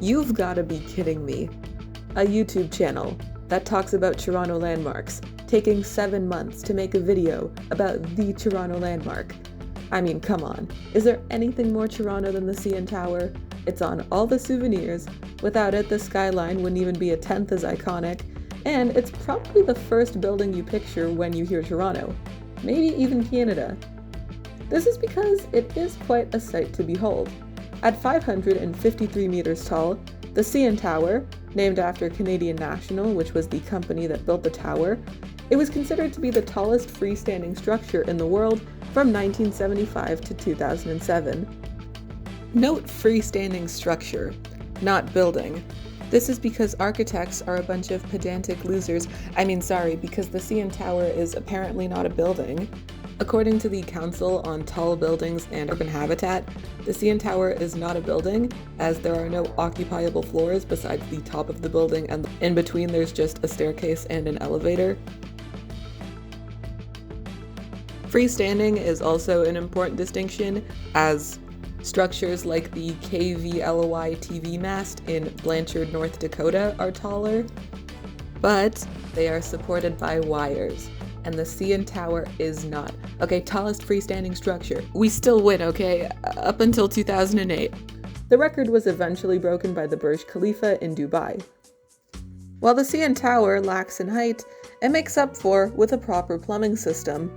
You've gotta be kidding me. A YouTube channel that talks about Toronto landmarks, taking 7 months to make a video about the Toronto landmark. I mean, come on. Is there anything more Toronto than the CN Tower? It's on all the souvenirs. Without it, the skyline wouldn't even be a tenth as iconic. And it's probably the first building you picture when you hear Toronto. Maybe even Canada. This is because it is quite a sight to behold. At 553 meters tall, the CN Tower, named after Canadian National, which was the company that built the tower, it was considered to be the tallest freestanding structure in the world from 1975 to 2007. Note freestanding structure, not building. This is because architects are a bunch of pedantic losers. Because the CN Tower is apparently not a building. According to the Council on Tall Buildings and Urban Habitat, the CN Tower is not a building, as there are no occupiable floors besides the top of the building, and in between there's just a staircase and an elevator. Freestanding is also an important distinction, as structures like the KVLOI TV mast in Blanchard, North Dakota are taller, but they are supported by wires. And the CN Tower is not. Okay, tallest freestanding structure. We still win, okay? Up until 2008. The record was eventually broken by the Burj Khalifa in Dubai. While the CN Tower lacks in height, it makes up for with a proper plumbing system.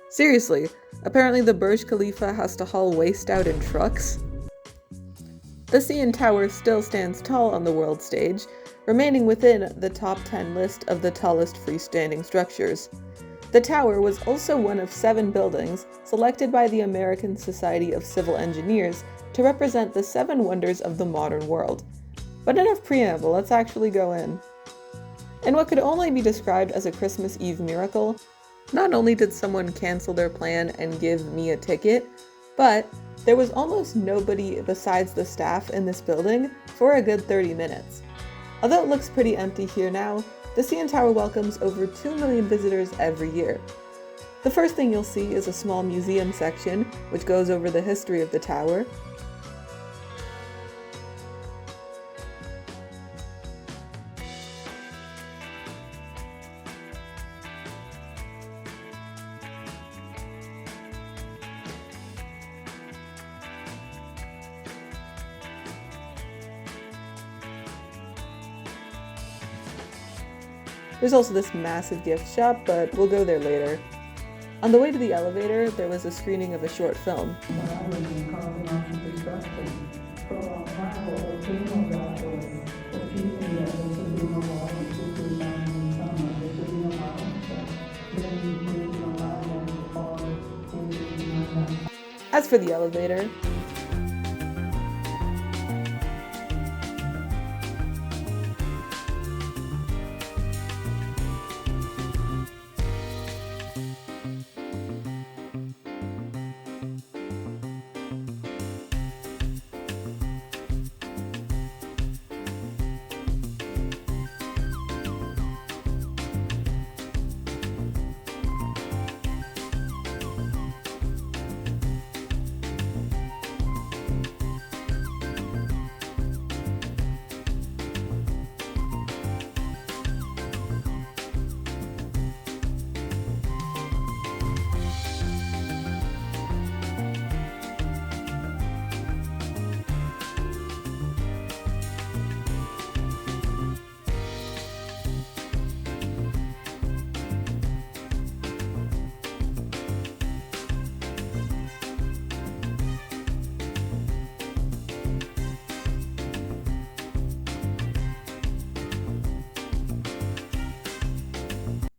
Seriously, apparently the Burj Khalifa has to haul waste out in trucks. The CN Tower still stands tall on the world stage, remaining within the top 10 list of the tallest freestanding structures. The tower was also one of 7 buildings selected by the American Society of Civil Engineers to represent the 7 wonders of the modern world. But enough preamble, let's actually go in. In what could only be described as a Christmas Eve miracle, not only did someone cancel their plan and give me a ticket, but there was almost nobody besides the staff in this building for a good 30 minutes. Although it looks pretty empty here now, the CN Tower welcomes over 2 million visitors every year. The first thing you'll see is a small museum section, which goes over the history of the tower. There's also this massive gift shop, but we'll go there later. On the way to the elevator, there was a screening of a short film. As for the elevator,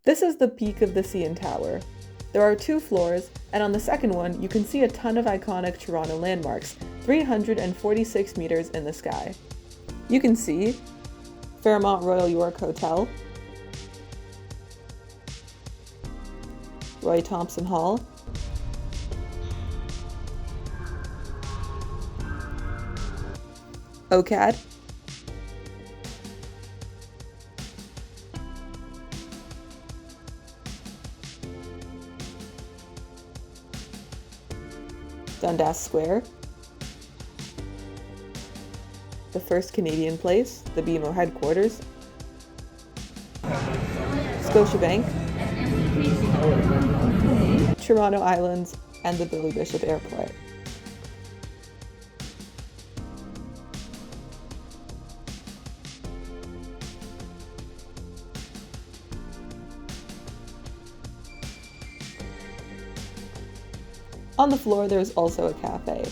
this is the peak of the CN Tower. There are 2 floors, and on the second one, you can see a ton of iconic Toronto landmarks, 346 meters in the sky. You can see Fairmont Royal York Hotel, Roy Thomson Hall, OCAD, Dundas Square, the First Canadian Place, the BMO headquarters, Scotiabank, Toronto Islands, and the Billy Bishop Airport. On the floor, there's also a cafe.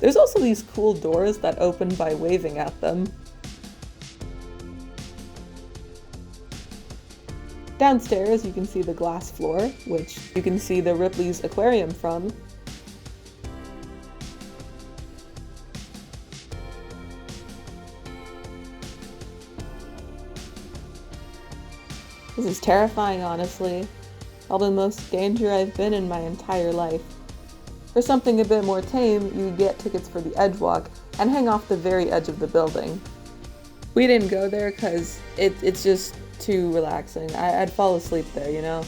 There's also these cool doors that open by waving at them. Downstairs, you can see the glass floor, which you can see the Ripley's Aquarium from. This is terrifying, honestly. Probably the most danger I've been in my entire life. For something a bit more tame, you get tickets for the Edge Walk and hang off the very edge of the building. We didn't go there because it's just too relaxing. I'd fall asleep there, you know?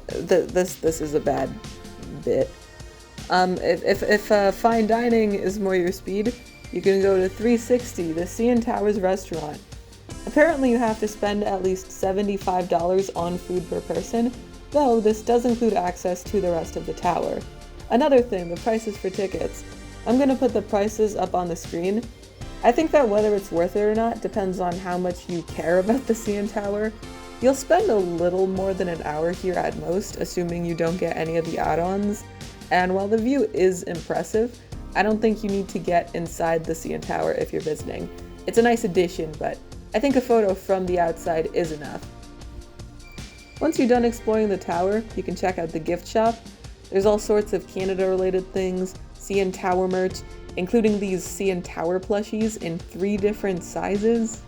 This is a bad bit. If fine dining is more your speed, you can go to 360, the CN Towers restaurant. Apparently you have to spend at least $75 on food per person, though this does include access to the rest of the tower. Another thing, the prices for tickets. I'm going to put the prices up on the screen. I think that whether it's worth it or not depends on how much you care about the CN Tower. You'll spend a little more than an hour here at most, assuming you don't get any of the add-ons. And while the view is impressive, I don't think you need to get inside the CN Tower if you're visiting. It's a nice addition, but I think a photo from the outside is enough. Once you're done exploring the tower, you can check out the gift shop. There's all sorts of Canada-related things, CN Tower merch, including these CN Tower plushies in 3 different sizes.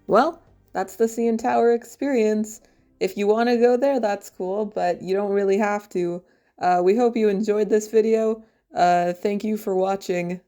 Well, that's the CN Tower experience. If you want to go there, that's cool, but you don't really have to. We hope you enjoyed this video. Thank you for watching.